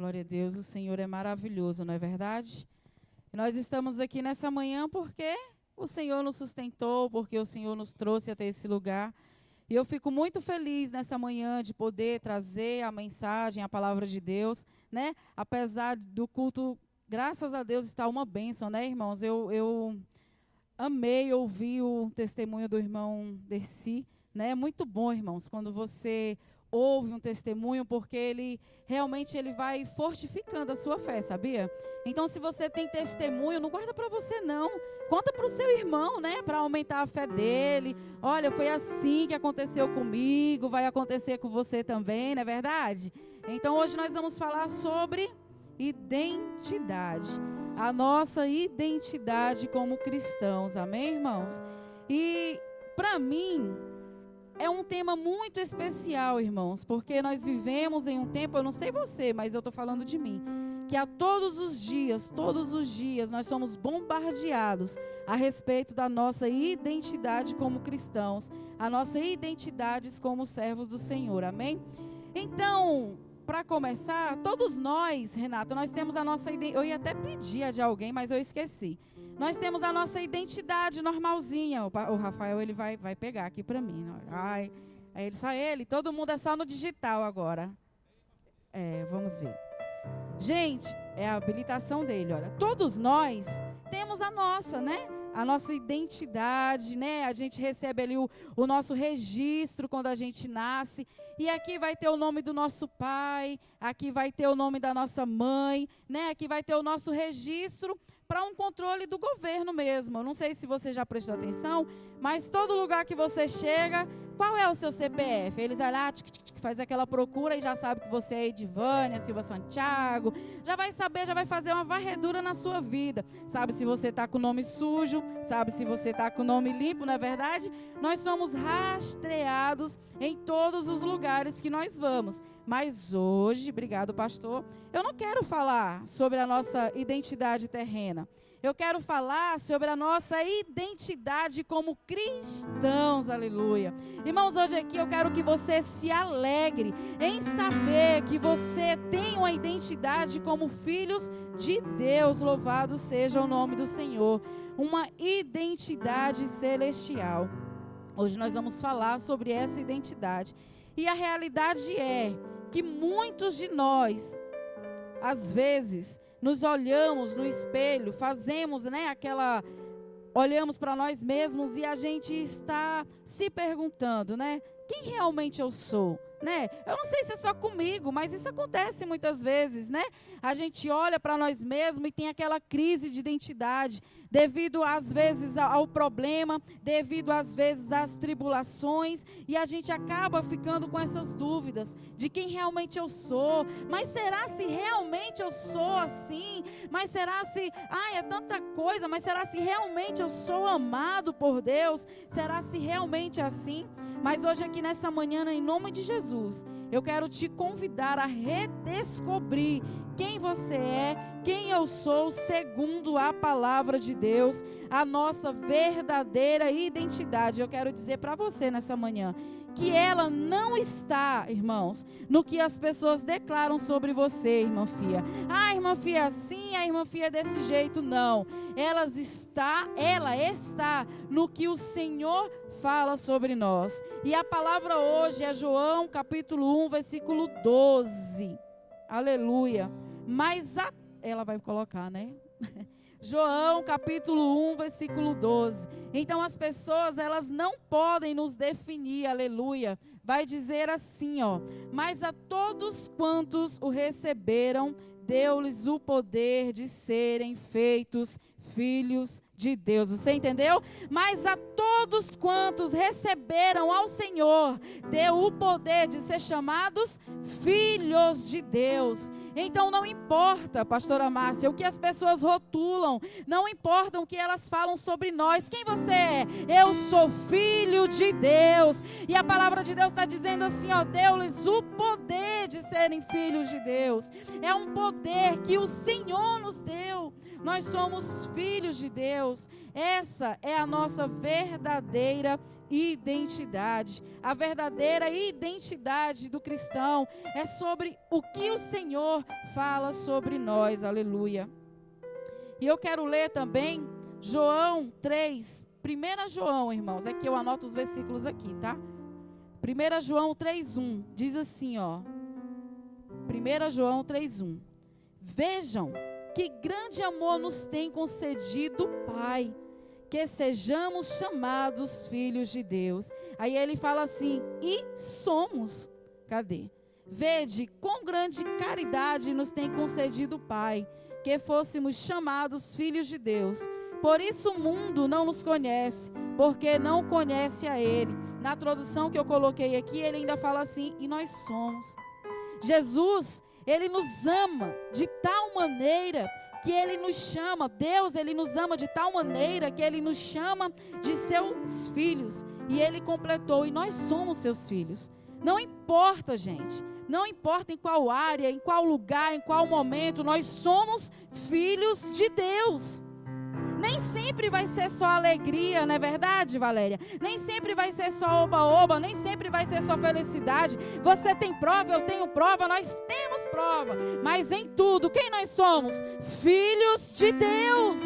Glória a Deus, o Senhor é maravilhoso, não é verdade? E nós estamos aqui nessa manhã porque o Senhor nos sustentou, porque o Senhor nos trouxe até esse lugar. E eu fico muito feliz nessa manhã de poder trazer a mensagem, a palavra de Deus, né? Apesar do culto, graças a Deus, está uma bênção, né, irmãos? Eu amei ouvir o testemunho do irmão Dercy, né? É muito bom, irmãos, quando você ouve um testemunho, porque ele realmente vai fortificando a sua fé, sabia? Então, se você tem testemunho, não guarda para você não. Conta para o seu irmão, né? Para aumentar a fé dele. Olha, foi assim que aconteceu comigo, vai acontecer com você também, não é verdade? Então, hoje nós vamos falar sobre identidade. A nossa identidade como cristãos, amém, irmãos? E, para mim, é um tema muito especial, irmãos, porque nós vivemos em um tempo, eu não sei você, mas eu estou falando de mim, que a todos os dias, nós somos bombardeados a respeito da nossa identidade como cristãos, a nossa identidade como servos do Senhor, amém? Então, para começar, todos nós, Renata, nós temos a nossa identidade, eu ia até pedir a de alguém, mas eu esqueci. Nós temos a nossa identidade normalzinha. O Rafael, ele vai pegar aqui para mim. Ai, só ele, todo mundo é só no digital agora. Vamos ver. Gente, é a habilitação dele, olha. Todos nós temos a nossa, né? A nossa identidade, né? A gente recebe ali o nosso registro quando a gente nasce. E aqui vai ter o nome do nosso pai, aqui vai ter o nome da nossa mãe, né? Aqui vai ter o nosso registro para um controle do governo mesmo. Eu não sei se você já prestou atenção, mas todo lugar que você chega, qual é o seu CPF? Eles vão lá, faz aquela procura e já sabe que você é Edivânia Silva Santiago. Já vai saber, já vai fazer uma varredura na sua vida. Sabe se você está com o nome sujo, sabe se você está com o nome limpo, não é verdade? Nós somos rastreados em todos os lugares que nós vamos. Mas hoje, obrigado pastor, eu não quero falar sobre a nossa identidade terrena. Eu quero falar sobre a nossa identidade como cristãos, aleluia. Irmãos, hoje aqui eu quero que você se alegre em saber que você tem uma identidade como filhos de Deus, louvado seja o nome do Senhor. Uma identidade celestial. Hoje nós vamos falar sobre essa identidade. E a realidade é que muitos de nós, às vezes, nos olhamos no espelho, fazemos, né, olhamos para nós mesmos e a gente está se perguntando, né, quem realmente eu sou, né? Eu não sei se é só comigo, mas isso acontece muitas vezes, né? A gente olha para nós mesmos e tem aquela crise de identidade, devido às vezes ao problema, devido às vezes às tribulações, e a gente acaba ficando com essas dúvidas de quem realmente eu sou. Mas será se realmente eu sou assim? Mas será se, é tanta coisa, mas será se realmente eu sou amado por Deus? Será se realmente é assim? Mas hoje aqui nessa manhã, em nome de Jesus, eu quero te convidar a redescobrir quem você é, quem eu sou, segundo a palavra de Deus, a nossa verdadeira identidade. Eu quero dizer para você nessa manhã que ela não está, irmãos, no que as pessoas declaram sobre você, irmã Fia. Irmã Fia é assim, a irmã Fia é desse jeito. Não, ela está no que o Senhor fala sobre nós. E a palavra hoje é João capítulo 1, versículo 12. Aleluia. Mas ela vai colocar, né? João capítulo 1, versículo 12. Então as pessoas, elas não podem nos definir, aleluia. Vai dizer assim, mas a todos quantos o receberam, deu-lhes o poder de serem feitos filhos de Deus. Você entendeu? Mas a todos quantos receberam ao Senhor, deu o poder de ser chamados filhos de Deus. Então não importa, pastora Márcia, o que as pessoas rotulam, não importa o que elas falam sobre nós. Quem você é? Eu sou filho de Deus. E a palavra de Deus está dizendo assim, deu-lhes o poder de serem filhos de Deus. É um poder que o Senhor nos deu. Nós somos filhos de Deus. Essa é a nossa verdadeira identidade. A verdadeira identidade do cristão é sobre o que o Senhor fala sobre nós. Aleluia. E eu quero ler também João 3. 1 João, irmãos. É que eu anoto os versículos aqui, tá? 1 João 3:1. Diz assim, ó. 1 João 3:1. Vejam que grande amor nos tem concedido o Pai, que sejamos chamados filhos de Deus. Aí ele fala assim, e somos. Cadê? Vede quão grande caridade nos tem concedido o Pai, que fôssemos chamados filhos de Deus. Por isso o mundo não nos conhece, porque não conhece a Ele. Na tradução que eu coloquei aqui, ele ainda fala assim, e nós somos. Jesus, Ele nos ama de tal maneira que Ele nos chama, Deus, Ele nos ama de tal maneira que Ele nos chama de seus filhos. E Ele completou, e nós somos seus filhos. Não importa, gente, não importa em qual área, em qual lugar, em qual momento, nós somos filhos de Deus. Nem sempre vai ser só alegria, não é verdade, Valéria? Nem sempre vai ser só oba-oba, nem sempre vai ser só felicidade. Você tem prova, eu tenho prova, nós temos prova. Mas em tudo, quem nós somos? Filhos de Deus.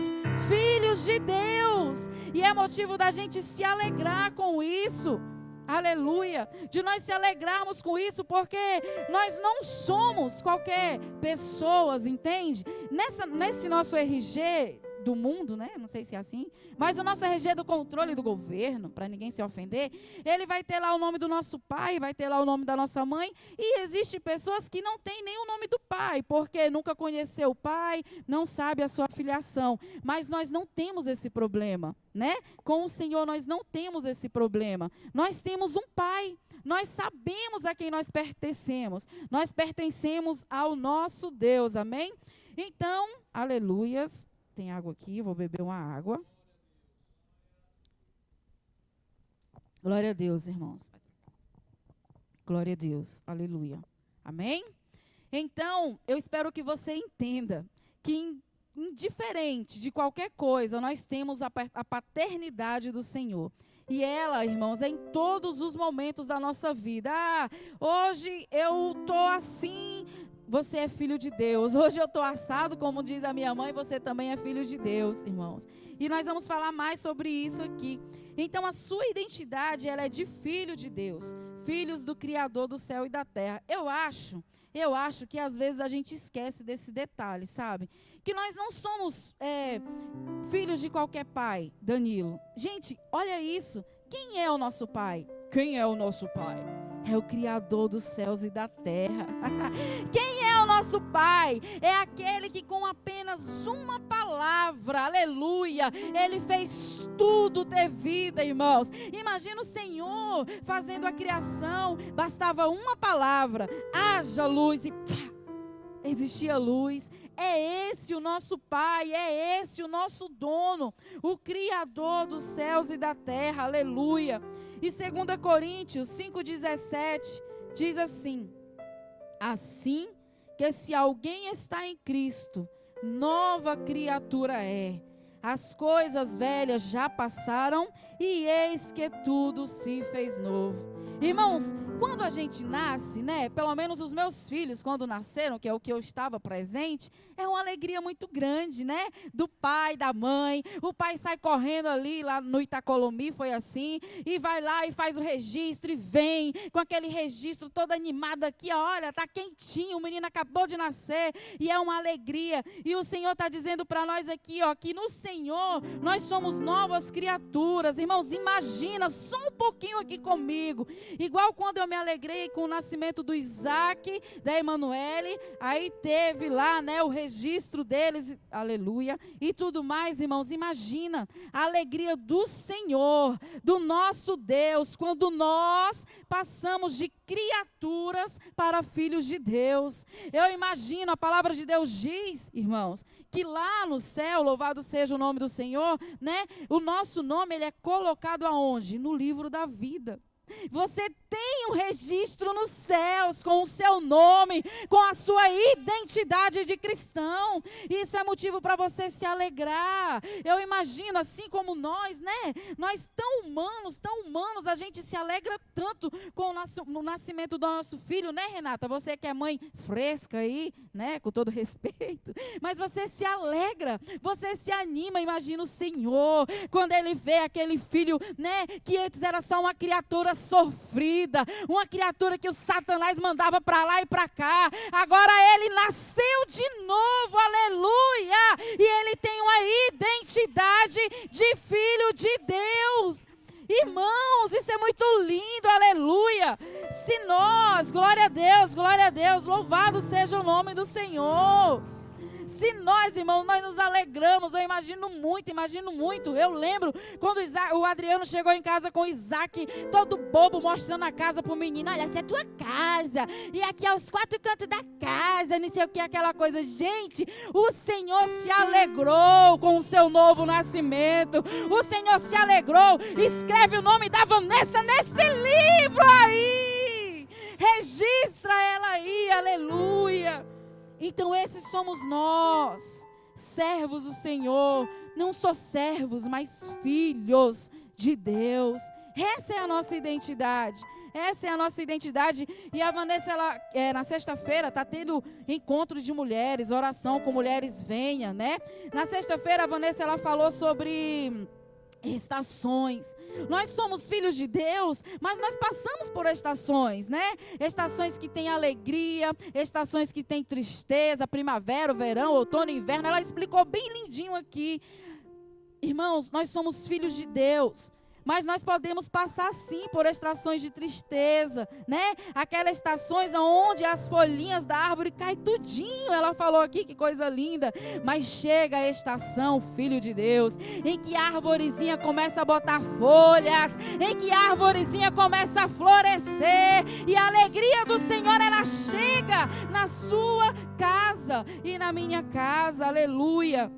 Filhos de Deus. E é motivo da gente se alegrar com isso. Aleluia. De nós se alegrarmos com isso, porque nós não somos qualquer pessoas, entende? Nesse nosso RG do mundo, né? Não sei se é assim, mas o nosso RG do controle do governo, para ninguém se ofender, ele vai ter lá o nome do nosso pai, vai ter lá o nome da nossa mãe, e existe pessoas que não têm nem o nome do pai, porque nunca conheceu o pai, não sabe a sua filiação, mas nós não temos esse problema, né? Com o Senhor nós não temos esse problema, nós temos um pai, nós sabemos a quem nós pertencemos ao nosso Deus, amém? Então, aleluias. Tem água aqui, vou beber uma água. Glória a Deus, irmãos. Glória a Deus, aleluia. Amém? Então, eu espero que você entenda que indiferente de qualquer coisa, nós temos a paternidade do Senhor. E ela, irmãos, é em todos os momentos da nossa vida. Ah, hoje eu estou assim... Você é filho de Deus. Hoje eu estou assado, como diz a minha mãe, você também é filho de Deus, irmãos. E nós vamos falar mais sobre isso aqui. Então, a sua identidade, ela é de filho de Deus. Filhos do Criador do céu e da terra. Eu acho que às vezes a gente esquece desse detalhe, sabe? Que nós não somos filhos de qualquer pai, Danilo. Gente, olha isso. Quem é o nosso pai? Quem é o nosso pai? É o Criador dos céus e da terra. Quem é o nosso Pai? É aquele que com apenas uma palavra, aleluia, Ele fez tudo ter vida, irmãos. Imagina o Senhor fazendo a criação, bastava uma palavra, haja luz e pá, existia luz. É esse o nosso Pai, é esse o nosso dono, o Criador dos céus e da terra, aleluia. E 2 Coríntios 5,17 diz assim: assim que se alguém está em Cristo, nova criatura é. As coisas velhas já passaram e eis que tudo se fez novo. Irmãos, quando a gente nasce, né, pelo menos os meus filhos, quando nasceram, que é o que eu estava presente, é uma alegria muito grande, né, do pai, da mãe. O pai sai correndo ali, lá no Itacolomi, foi assim, e vai lá e faz o registro, e vem com aquele registro todo animado aqui, olha, tá quentinho, o menino acabou de nascer, e é uma alegria. E o Senhor está dizendo para nós aqui, ó, que no Senhor nós somos novas criaturas. Irmãos, imagina, só um pouquinho aqui comigo, igual quando eu me alegrei com o nascimento do Isaac, da Emanuele, aí teve lá, né, o registro deles, aleluia, e tudo mais, irmãos. Imagina a alegria do Senhor, do nosso Deus, quando nós passamos de criaturas para filhos de Deus. Eu imagino, a palavra de Deus diz, irmãos, que lá no céu, louvado seja o nome do Senhor, né, o nosso nome, ele é colocado aonde? No livro da vida. Você tem um registro nos céus com o seu nome, com a sua identidade de cristão. Isso é motivo para você se alegrar. Eu imagino, assim como nós, né? Nós tão humanos, a gente se alegra tanto com o nascimento do nosso filho, né, Renata? Você que é mãe fresca aí, né? Com todo respeito. Mas você se alegra, você se anima. Imagina o Senhor, quando Ele vê aquele filho, né? Que antes era só uma criatura sofrida, uma criatura que o Satanás mandava para lá e para cá. Agora ele nasceu de novo, aleluia! E ele tem uma identidade de filho de Deus. Irmãos, isso é muito lindo, aleluia! Se nós, glória a Deus, louvado seja o nome do Senhor. Se nós, irmãos, nós nos alegramos, eu imagino muito. Eu lembro quando o Adriano chegou em casa com o Isaac, todo bobo, mostrando a casa pro menino. Olha, essa é a tua casa, e aqui é os 4 cantos da casa, não sei o que, aquela coisa. Gente, o Senhor se alegrou com o seu novo nascimento. O Senhor se alegrou. Escreve o nome da Vanessa nesse livro aí. Registra ela aí, aleluia. Então esses somos nós, servos do Senhor, não só servos, mas filhos de Deus. Essa é a nossa identidade. E a Vanessa, ela, na sexta-feira, está tendo encontros de mulheres, oração com mulheres, venha, né? Na sexta-feira, a Vanessa, ela falou sobre estações. Nós somos filhos de Deus, mas nós passamos por estações, né? Estações que tem alegria, estações que tem tristeza, primavera, verão, outono, inverno. Ela explicou bem lindinho aqui. Irmãos, nós somos filhos de Deus, mas nós podemos passar sim por estações de tristeza, né? Aquelas estações onde as folhinhas da árvore caem tudinho. Ela falou aqui, que coisa linda. Mas chega a estação, filho de Deus, em que a arvorezinha começa a botar folhas, em que a arvorezinha começa a florescer, e a alegria do Senhor, ela chega na sua casa e na minha casa, aleluia.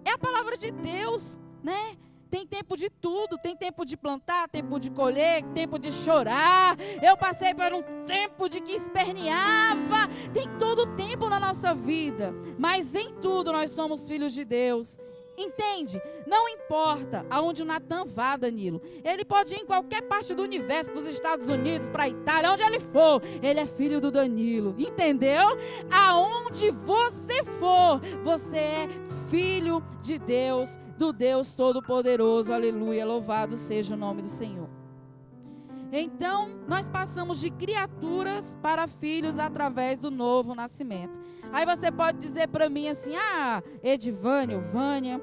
É a palavra de Deus, né? Tem tempo de tudo, tem tempo de plantar, tempo de colher, tempo de chorar. Eu passei por um tempo de que esperneava. Tem todo tempo na nossa vida, mas em tudo nós somos filhos de Deus. Entende? Não importa aonde o Natan vá, Danilo. Ele pode ir em qualquer parte do universo, para os Estados Unidos, para a Itália, onde ele for. Ele é filho do Danilo. Entendeu? Aonde você for, você é filho de Deus, do Deus Todo-Poderoso. Aleluia. Louvado seja o nome do Senhor. Então, nós passamos de criaturas para filhos através do novo nascimento. Aí você pode dizer para mim assim: Edivânia, Vânia,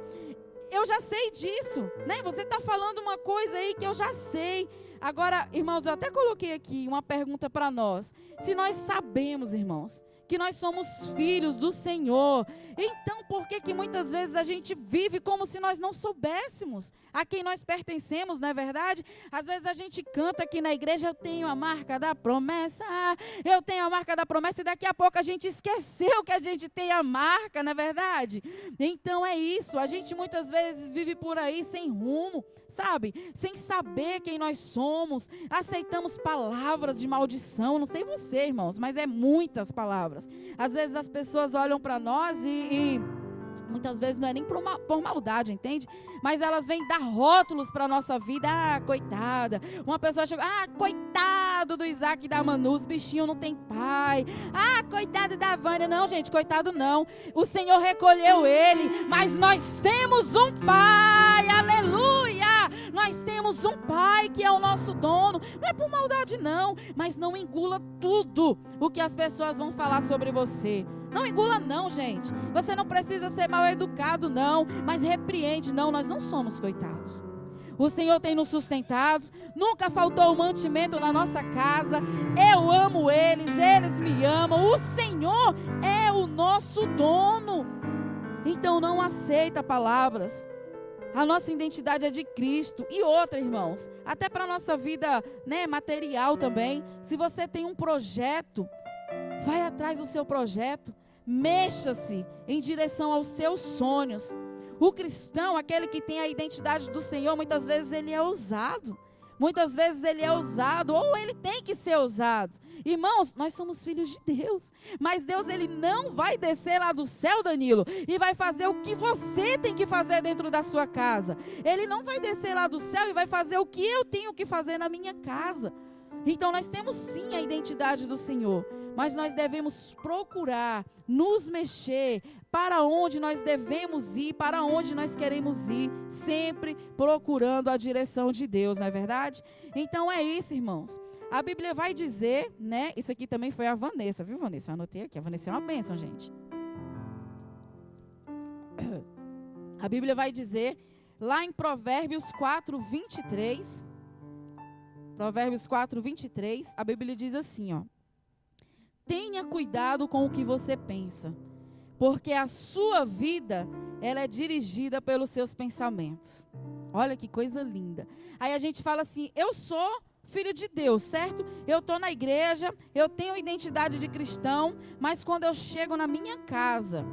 eu já sei disso, né? Você está falando uma coisa aí que eu já sei. Agora, irmãos, eu até coloquei aqui uma pergunta para nós. Se nós sabemos, irmãos, que nós somos filhos do Senhor, então por que muitas vezes a gente vive como se nós não soubéssemos a quem nós pertencemos, não é verdade? Às vezes a gente canta aqui na igreja: eu tenho a marca da promessa, eu tenho a marca da promessa, e daqui a pouco a gente esqueceu que a gente tem a marca, não é verdade? Então é isso, a gente muitas vezes vive por aí sem rumo, sabe? Sem saber quem nós somos, aceitamos palavras de maldição, não sei você, irmãos, mas é muitas palavras. Às vezes as pessoas olham para nós e muitas vezes não é nem por maldade, entende? Mas elas vêm dar rótulos para a nossa vida. Coitada. Uma pessoa chega: coitado do Isaac e da Manu, os bichinhos não tem pai. Coitado da Vânia. Não, gente, coitado não. O Senhor recolheu ele, mas nós temos um pai, aleluia. Nós temos um pai que é o nosso dono. Não é por maldade não, mas não engula tudo o que as pessoas vão falar sobre você. Não engula não, gente. Você não precisa ser mal educado não, mas repreende. Não, nós não somos coitados. O Senhor tem nos sustentado. Nunca faltou mantimento na nossa casa. Eu amo eles, eles me amam. O Senhor é o nosso dono. Então não aceita palavras. A nossa identidade é de Cristo. E outra, irmãos, até para a nossa vida, né, material também. Se você tem um projeto, vai atrás do seu projeto. Mexa-se em direção aos seus sonhos. O cristão, aquele que tem a identidade do Senhor, muitas vezes ele é ousado. muitas vezes ele é ousado, ou ele tem que ser ousado. Irmãos, nós somos filhos de Deus, mas Deus, ele não vai descer lá do céu, Danilo, e vai fazer o que você tem que fazer dentro da sua casa. Ele não vai descer lá do céu e vai fazer o que eu tenho que fazer na minha casa. Então nós temos sim a identidade do Senhor, mas nós devemos procurar nos mexer para onde nós devemos ir, para onde nós queremos ir, sempre procurando a direção de Deus, não é verdade? Então é isso, irmãos. A Bíblia vai dizer, né? Isso aqui também foi a Vanessa, viu, Vanessa? Eu anotei aqui. A Vanessa é uma bênção, gente. A Bíblia vai dizer, lá em Provérbios 4, 23. Provérbios 4, 23. A Bíblia diz assim, ó. Tenha cuidado com o que você pensa, porque a sua vida, ela é dirigida pelos seus pensamentos. Olha que coisa linda. Aí a gente fala assim, eu sou filho de Deus, certo? Eu estou na igreja, eu tenho identidade de cristão, mas quando eu chego na minha casa,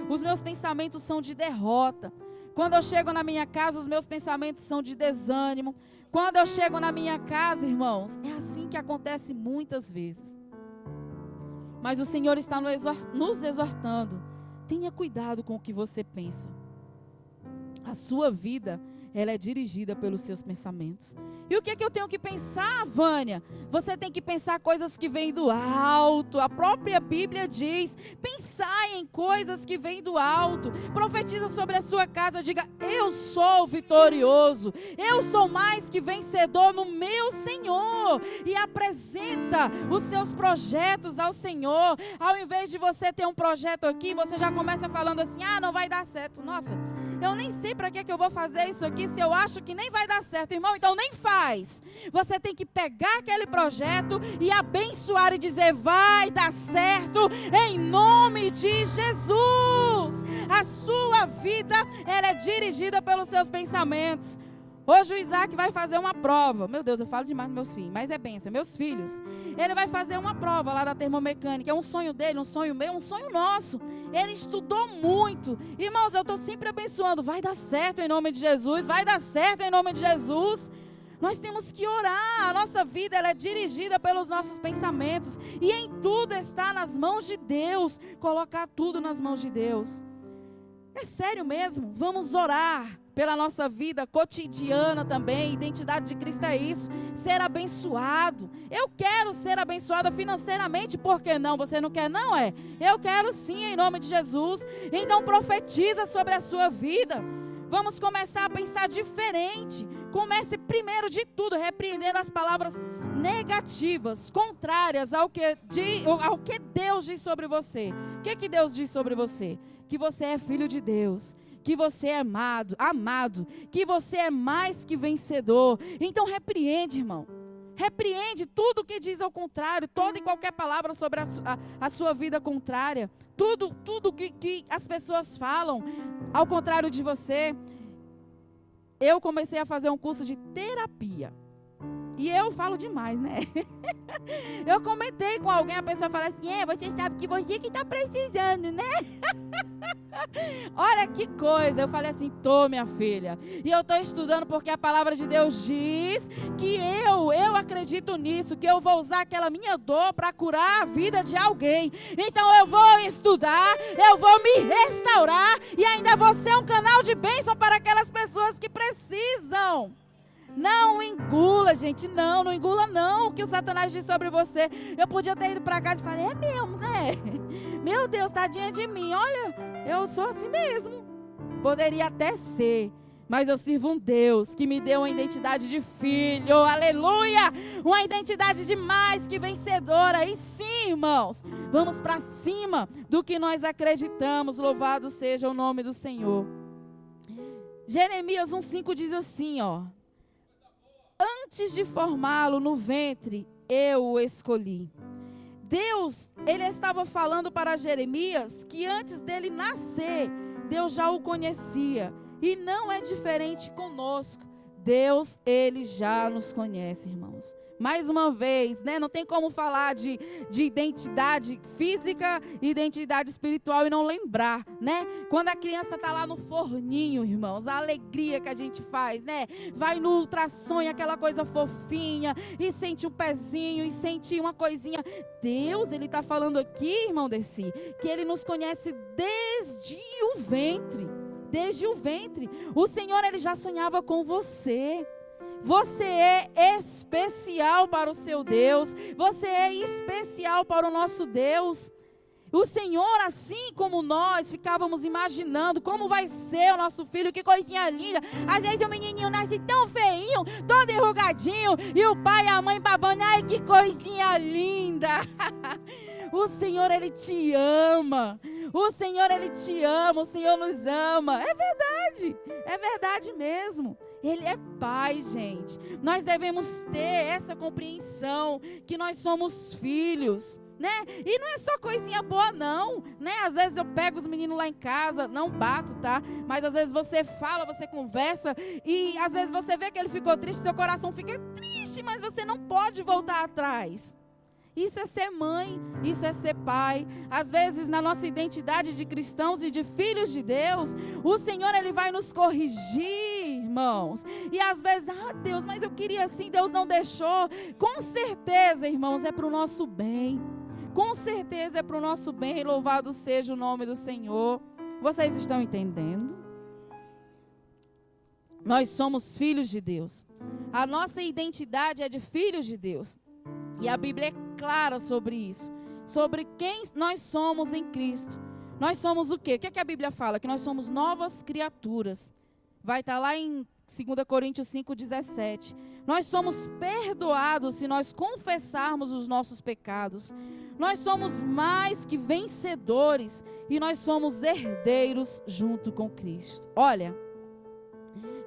os meus pensamentos são de derrota. Quando eu chego na minha casa, os meus pensamentos são de desânimo. Quando eu chego na minha casa, irmãos, é assim que acontece muitas vezes. Mas o Senhor está nos exortando. Tenha cuidado com o que você pensa. A sua vida, ela é dirigida pelos seus pensamentos. E o que é que eu tenho que pensar, Vânia? Você tem que pensar coisas que vêm do alto. A própria Bíblia diz, pensai em coisas que vêm do alto. Profetiza sobre a sua casa, diga, eu sou vitorioso. Eu sou mais que vencedor no meu Senhor. E apresenta os seus projetos ao Senhor. Ao invés de você ter um projeto aqui, você já começa falando assim, não vai dar certo. Nossa, eu nem sei para que eu vou fazer isso aqui se eu acho que nem vai dar certo, irmão, então nem faz. Você tem que pegar aquele projeto e abençoar e dizer, vai dar certo em nome de Jesus. A sua vida, ela é dirigida pelos seus pensamentos. Hoje o Isaac vai fazer uma prova. Meu Deus, eu falo demais dos meus filhos, mas é bênção, meus filhos. Ele vai fazer uma prova lá da termomecânica. É um sonho dele, um sonho meu, um sonho nosso. Ele estudou muito. Irmãos, eu estou sempre abençoando. Vai dar certo em nome de Jesus. Vai dar certo em nome de Jesus. Nós temos que orar. A nossa vida, ela é dirigida pelos nossos pensamentos. E em tudo está nas mãos de Deus. Colocar tudo nas mãos de Deus. É sério mesmo? Vamos orar pela nossa vida cotidiana também. Identidade de Cristo é isso, ser abençoado. Eu quero ser abençoada financeiramente, por que não? Você não quer não, é? Eu quero sim, em nome de Jesus. Então profetiza sobre a sua vida. Vamos começar a pensar diferente. Comece primeiro de tudo repreendendo as palavras negativas, contrárias ao que Deus diz sobre você. O que Deus diz sobre você? Que você é filho de Deus, que você é amado, que você é mais que vencedor. Então repreende, irmão. Repreende tudo que diz ao contrário, toda e qualquer palavra sobre a sua vida contrária. Tudo que as pessoas falam ao contrário de você. Eu comecei a fazer um curso de terapia. E eu falo demais, né? Eu comentei com alguém, a pessoa fala assim, você sabe que você que está precisando, né? Olha que coisa. Eu falei assim, minha filha. E eu estou estudando porque a palavra de Deus diz que eu acredito nisso, que eu vou usar aquela minha dor para curar a vida de alguém. Então eu vou estudar, eu vou me restaurar e ainda vou ser um canal de bênção para aquelas pessoas que precisam. Não engula, gente, não engula não o que o Satanás diz sobre você. Eu podia ter ido para casa e falar, é mesmo, né? Meu Deus, tadinha de mim, olha, eu sou assim mesmo. Poderia até ser, mas eu sirvo um Deus que me deu uma identidade de filho, aleluia! Uma identidade de mais que vencedora. E sim, irmãos, vamos para cima do que nós acreditamos, louvado seja o nome do Senhor. Jeremias 1,5 diz assim, ó. Antes de formá-lo no ventre, eu o escolhi. Deus, ele estava falando para Jeremias que antes dele nascer, Deus já o conhecia. E não é diferente conosco. Deus, ele já nos conhece, irmãos. Mais uma vez, né? Não tem como falar de identidade física e identidade espiritual e não lembrar, né? Quando a criança está lá no forninho, irmãos, a alegria que a gente faz, né? Vai no ultrassom, aquela coisa fofinha, e sente um pezinho, e sente uma coisinha. Deus, Ele está falando aqui, irmão Desi, que Ele nos conhece desde o ventre. Desde o ventre. O Senhor, Ele já sonhava com você. Você é especial para o seu Deus. Você é especial para o nosso Deus. O Senhor, assim como nós ficávamos imaginando como vai ser o nosso filho, que coisinha linda. Às vezes o menininho nasce tão feinho, todo enrugadinho, e o pai e a mãe babando, ai que coisinha linda. O Senhor, Ele te ama. O Senhor, Ele te ama. O Senhor nos ama. É verdade mesmo. Ele é Pai, gente. Nós devemos ter essa compreensão que nós somos filhos, né? E não é só coisinha boa não, né? Às vezes eu pego os meninos lá em casa, não bato, tá? Mas às vezes você fala, você conversa e às vezes você vê que ele ficou triste, seu coração fica triste, mas você não pode voltar atrás. Isso é ser mãe, isso é ser pai. Às vezes, na nossa identidade de cristãos e de filhos de Deus, o Senhor, Ele vai nos corrigir, irmãos. E às vezes, Deus, mas eu queria assim, Deus não deixou. Com certeza, irmãos, é para o nosso bem. Com certeza é para o nosso bem. Louvado seja o nome do Senhor. Vocês estão entendendo? Nós somos filhos de Deus. A nossa identidade é de filhos de Deus. E a Bíblia é clara sobre isso, sobre quem nós somos em Cristo. Nós somos o quê? O que é que a Bíblia fala? Que nós somos novas criaturas. Vai estar lá em 2 Coríntios 5,17. Nós somos perdoados se nós confessarmos os nossos pecados. Nós somos mais que vencedores e nós somos herdeiros junto com Cristo. Olha,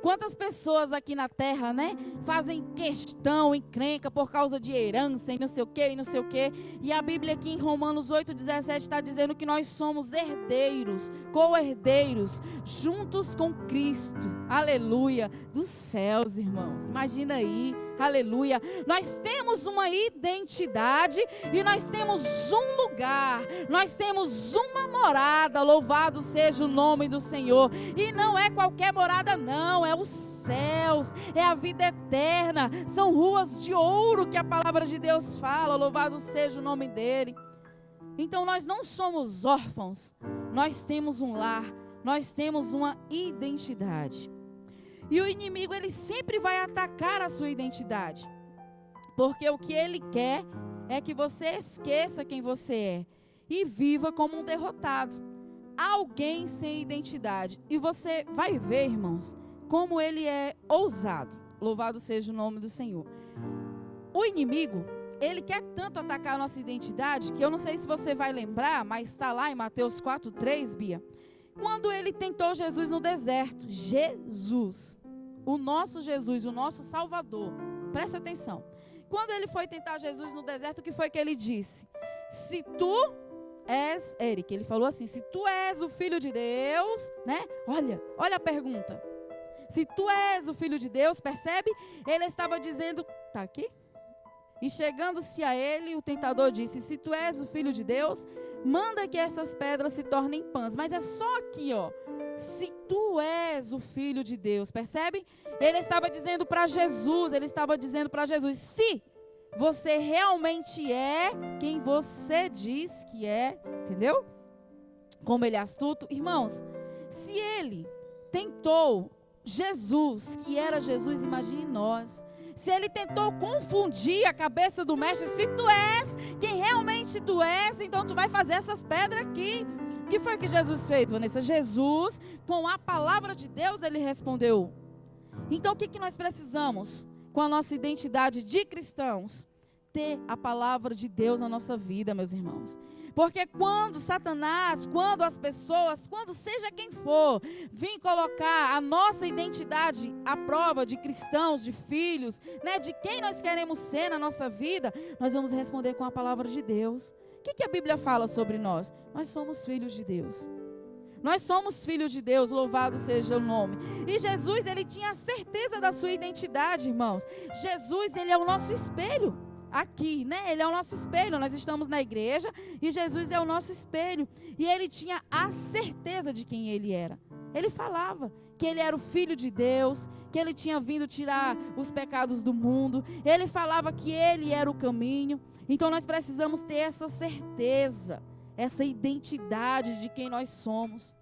quantas pessoas aqui na terra, né, fazem questão, encrenca por causa de herança e não sei o quê, e não sei o quê. E a Bíblia aqui em Romanos 8,17 está dizendo que nós somos herdeiros, co-herdeiros, juntos com Cristo. Aleluia, dos céus, irmãos. Imagina aí, aleluia. Nós temos uma identidade e nós temos um lugar, nós temos uma morada. Louvado seja o nome do Senhor. E não é qualquer morada não, é os céus, é a vida eterna, são ruas de ouro que a palavra de Deus fala. Louvado seja o nome dele. Então nós não somos órfãos, nós temos um lar, nós temos uma identidade. E o inimigo, ele sempre vai atacar a sua identidade, porque o que ele quer é que você esqueça quem você é e viva como um derrotado, alguém sem identidade. E você vai ver, irmãos, como ele é ousado. Louvado seja o nome do Senhor. O inimigo, ele quer tanto atacar a nossa identidade, que eu não sei se você vai lembrar, mas está lá em Mateus 4,3, Bia, quando ele tentou Jesus no deserto. Jesus, o nosso Salvador, presta atenção. Quando ele foi tentar Jesus no deserto, o que foi que ele disse? Se tu és, Eric, ele falou assim, se tu és o Filho de Deus, né? Olha a pergunta. Se tu és o Filho de Deus, percebe? Ele estava dizendo, tá aqui? E chegando-se a ele, o tentador disse, se tu és o Filho de Deus, manda que essas pedras se tornem pães. Mas é só aqui, ó. Se tu és o Filho de Deus, percebe? Ele estava dizendo para Jesus, se você realmente é quem você diz que é, entendeu? Como ele é astuto. Irmãos, se ele tentou Jesus, que era Jesus, imagine nós. Se ele tentou confundir a cabeça do mestre, se tu és quem realmente tu és, então tu vai fazer essas pedras aqui. O que foi que Jesus fez, Vanessa? Jesus, com a palavra de Deus, ele respondeu. Então o que nós precisamos com a nossa identidade de cristãos? Ter a palavra de Deus na nossa vida, meus irmãos. Porque quando Satanás, quando as pessoas, quando seja quem for, vir colocar a nossa identidade à prova de cristãos, de filhos, né, de quem nós queremos ser na nossa vida, nós vamos responder com a palavra de Deus. O que a Bíblia fala sobre nós? Nós somos filhos de Deus. Nós somos filhos de Deus, louvado seja o nome. E Jesus, ele tinha certeza da sua identidade, irmãos. Jesus, ele é o nosso espelho aqui, né? Ele é o nosso espelho. Nós estamos na igreja e Jesus é o nosso espelho. E ele tinha a certeza de quem ele era. Ele falava que ele era o Filho de Deus, que ele tinha vindo tirar os pecados do mundo. Ele falava que ele era o caminho. Então nós precisamos ter essa certeza, essa identidade de quem nós somos.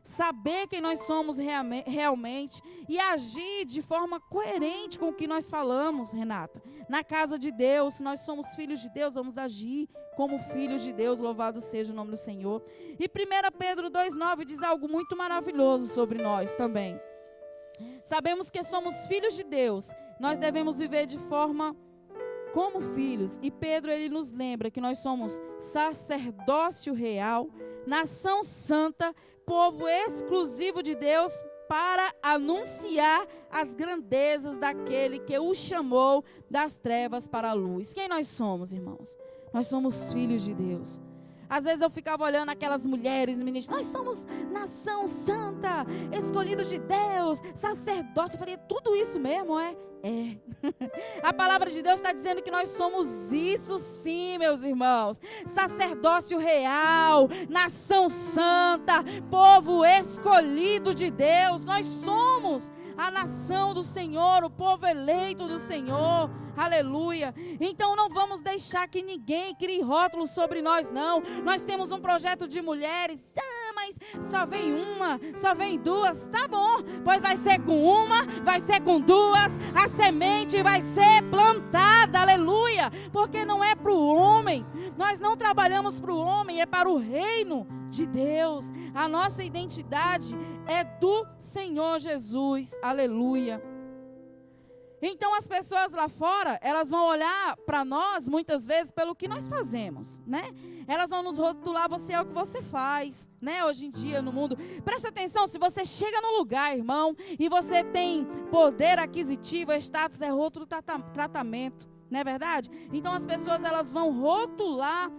Saber quem nós somos realmente e agir de forma coerente com o que nós falamos, Renata. Na casa de Deus, se nós somos filhos de Deus, vamos agir como filhos de Deus, louvado seja o nome do Senhor. E 1 Pedro 2,9 diz algo muito maravilhoso sobre nós também. Sabemos que somos filhos de Deus, nós devemos viver de forma como filhos. E Pedro, ele nos lembra que nós somos sacerdócio real, nação santa, povo exclusivo de Deus, para anunciar as grandezas daquele que o chamou das trevas para a luz. Quem nós somos, irmãos? Nós somos filhos de Deus. Às vezes eu ficava olhando aquelas mulheres ministras, nós somos nação santa, escolhidos de Deus, sacerdócio. Eu falei, tudo isso mesmo, é? É. A palavra de Deus está dizendo que nós somos isso sim, meus irmãos. Sacerdócio real, nação santa, povo escolhido de Deus. Nós somos a nação do Senhor, o povo eleito do Senhor. Aleluia. Então não vamos deixar que ninguém crie rótulos sobre nós, não. Nós temos um projeto de mulheres. Mas só vem uma, só vem duas. Tá bom, pois vai ser com uma, vai ser com duas. A semente vai ser plantada, aleluia. Porque não é para o homem. Nós não trabalhamos para o homem, é para o reino de Deus. A nossa identidade é do Senhor Jesus, aleluia. Então as pessoas lá fora, elas vão olhar para nós muitas vezes pelo que nós fazemos, né? Elas vão nos rotular, você é o que você faz, né? Hoje em dia no mundo. Presta atenção, se você chega no lugar, irmão, e você tem poder aquisitivo, status, é outro tratamento, não é verdade? Então as pessoas, elas vão rotular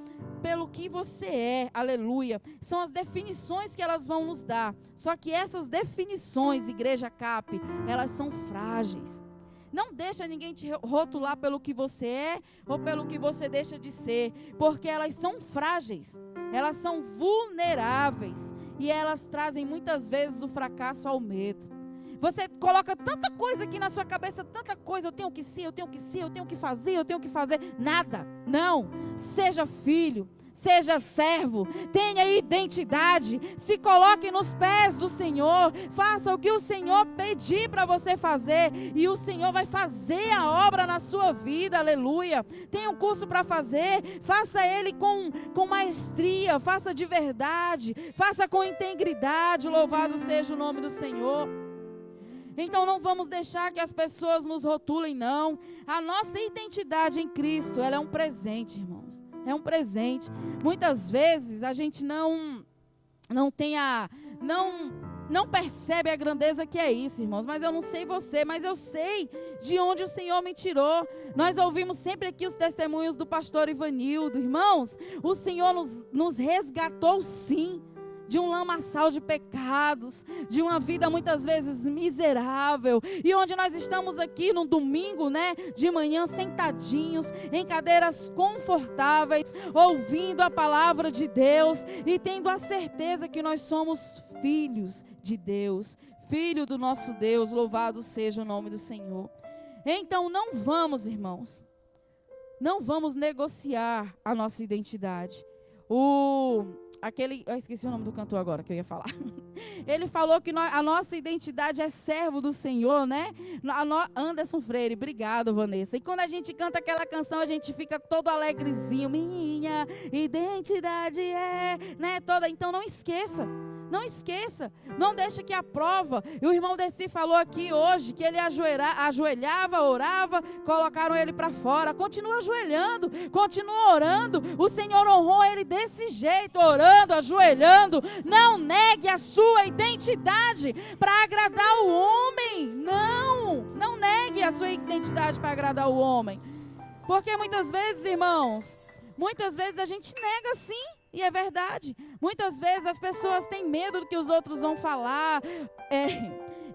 pelo que você é, aleluia. São as definições que elas vão nos dar. Só que essas definições, Igreja CAP, elas são frágeis. Não deixa ninguém te rotular pelo que você é ou pelo que você deixa de ser, porque elas são frágeis, elas são vulneráveis e elas trazem muitas vezes o fracasso ao medo. Você coloca tanta coisa aqui na sua cabeça, tanta coisa, eu tenho que ser, eu tenho que ser, eu tenho que fazer, eu tenho que fazer. Nada, não. Seja filho, seja servo, tenha identidade, se coloque nos pés do Senhor, faça o que o Senhor pedir para você fazer e o Senhor vai fazer a obra na sua vida, aleluia. Tem um curso para fazer, faça ele com maestria, faça de verdade, faça com integridade, louvado seja o nome do Senhor. Então não vamos deixar que as pessoas nos rotulem, não. A nossa identidade em Cristo, ela é um presente, irmãos. É um presente. Muitas vezes a gente não percebe a grandeza que é isso, irmãos. Mas eu não sei você, mas eu sei de onde o Senhor me tirou. Nós ouvimos sempre aqui os testemunhos do pastor Ivanildo. Irmãos, o Senhor nos resgatou sim. De um lamaçal de pecados, de uma vida muitas vezes miserável, e onde nós estamos aqui no domingo, né, de manhã, sentadinhos, em cadeiras confortáveis, ouvindo a palavra de Deus, e tendo a certeza que nós somos filhos de Deus, filho do nosso Deus, louvado seja o nome do Senhor. Então não vamos, irmãos, não vamos negociar a nossa identidade. Eu esqueci o nome do cantor agora que eu ia falar. Ele falou que a nossa identidade é servo do Senhor, né? Anderson Freire, obrigado, Vanessa. E quando a gente canta aquela canção, a gente fica todo alegrezinho. Minha identidade é, né? Toda. Então não esqueça. Não esqueça, não deixa que a prova, e o irmão Desi falou aqui hoje, que ele ajoelhava, orava, colocaram ele para fora, continua ajoelhando, continua orando, o Senhor honrou ele desse jeito, orando, ajoelhando. Não negue a sua identidade para agradar o homem, não negue a sua identidade para agradar o homem, porque muitas vezes, irmãos, muitas vezes a gente nega sim, E é verdade. Muitas vezes as pessoas têm medo do que os outros vão falar.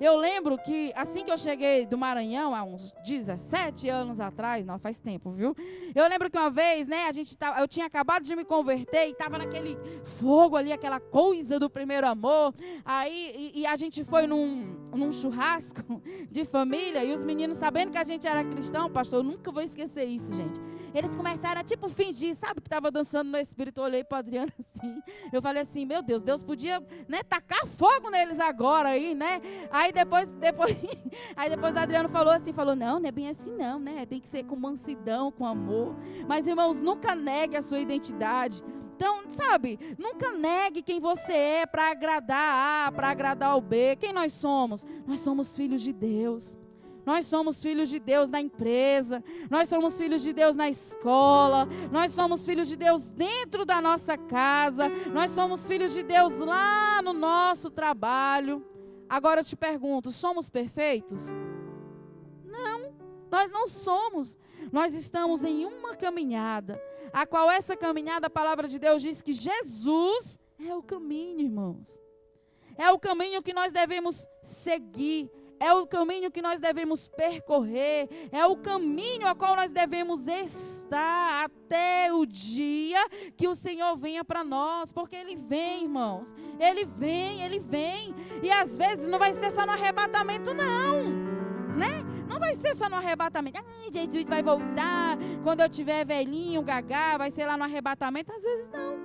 Eu lembro que assim que eu cheguei do Maranhão, há uns 17 anos atrás, não, faz tempo, viu? Eu lembro que uma vez, né, eu tinha acabado de me converter e estava naquele fogo ali, aquela coisa do primeiro amor. Aí, e a gente foi num churrasco de família e os meninos, sabendo que a gente era cristão, pastor, eu nunca vou esquecer isso, gente. Eles começaram a tipo fingir, sabe, que estava dançando no Espírito. Eu olhei para o Adriano assim, eu falei assim, meu Deus, Deus podia, né, tacar fogo neles agora aí, né? Aí depois o Adriano falou, não é bem assim não, né? Tem que ser com mansidão, com amor. Mas, irmãos, nunca negue a sua identidade. Então, sabe, nunca negue quem você é para agradar A, para agradar o B. Quem nós somos? Nós somos filhos de Deus. Nós somos filhos de Deus na empresa, nós somos filhos de Deus na escola, nós somos filhos de Deus dentro da nossa casa, nós somos filhos de Deus lá no nosso trabalho. Agora eu te pergunto, somos perfeitos? Não, nós não somos. Nós estamos em uma caminhada, a qual essa caminhada, a palavra de Deus diz que Jesus é o caminho, irmãos. É o caminho que nós devemos seguir. É o caminho que nós devemos percorrer, é o caminho a qual nós devemos estar até o dia que o Senhor venha para nós, porque Ele vem, irmãos, Ele vem, e às vezes não vai ser só no arrebatamento não, né? Não vai ser só no arrebatamento, Jesus vai voltar, quando eu tiver velhinho, gagá, vai ser lá no arrebatamento, às vezes não.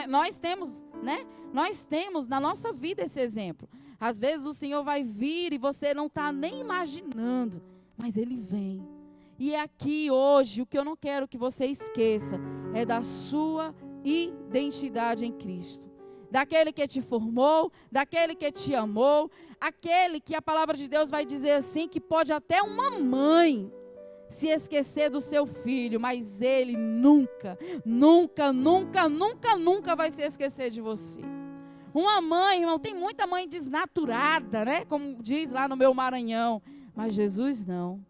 Nós temos, né? Nós temos na nossa vida esse exemplo. Às vezes o Senhor vai vir e você não está nem imaginando, mas Ele vem. E é aqui hoje, o que eu não quero que você esqueça, é da sua identidade em Cristo. Daquele que te formou, daquele que te amou, aquele que a palavra de Deus vai dizer assim, que pode até uma mãe se esquecer do seu filho, mas Ele nunca vai se esquecer de você. Uma mãe, irmão, tem muita mãe desnaturada, né? Como diz lá no meu Maranhão. Mas Jesus não.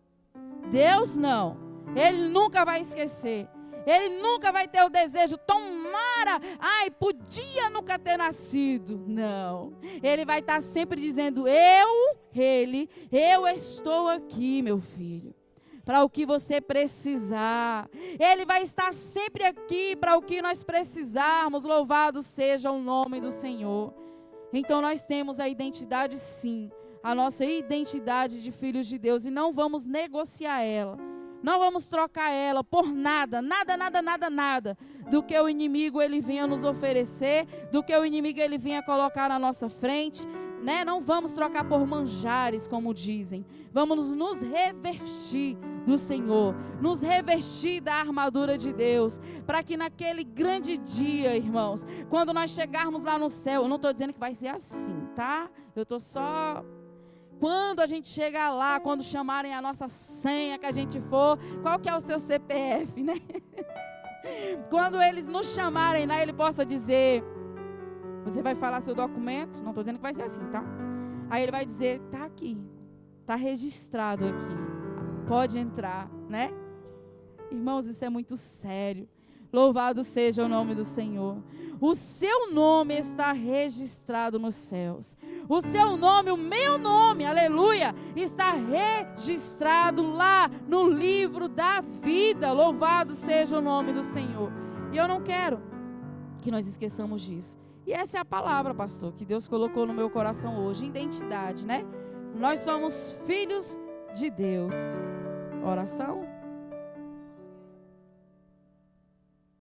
Deus não. Ele nunca vai esquecer. Ele nunca vai ter o desejo, tomara, podia nunca ter nascido. Não. Ele vai estar sempre dizendo, eu estou aqui, meu filho. Para o que você precisar. Ele vai estar sempre aqui para o que nós precisarmos. Louvado seja o nome do Senhor. Então nós temos a identidade sim. A nossa identidade de filhos de Deus. E não vamos negociar ela. Não vamos trocar ela por nada. Nada. Do que o inimigo ele venha nos oferecer. Do que o inimigo ele venha colocar na nossa frente. Né? Não vamos trocar por manjares, como dizem. Vamos nos revestir do Senhor, nos revestir da armadura de Deus, para que naquele grande dia, irmãos, quando nós chegarmos lá no céu, eu não estou dizendo que vai ser assim, tá? Eu estou só... Quando a gente chegar lá, quando chamarem a nossa senha, que a gente for, qual que é o seu CPF, né? Quando eles nos chamarem lá, ele possa dizer, você vai falar seu documento, não estou dizendo que vai ser assim, tá? Aí ele vai dizer, tá aqui, tá registrado aqui. Pode entrar, né? Irmãos, isso é muito sério. Louvado seja o nome do Senhor. O seu nome está registrado nos céus. O seu nome, o meu nome, aleluia, está registrado lá no livro da vida. Louvado seja o nome do Senhor. E eu não quero que nós esqueçamos disso. E essa é a palavra, pastor, que Deus colocou no meu coração hoje. Identidade, né? Nós somos filhos de Deus. Oração?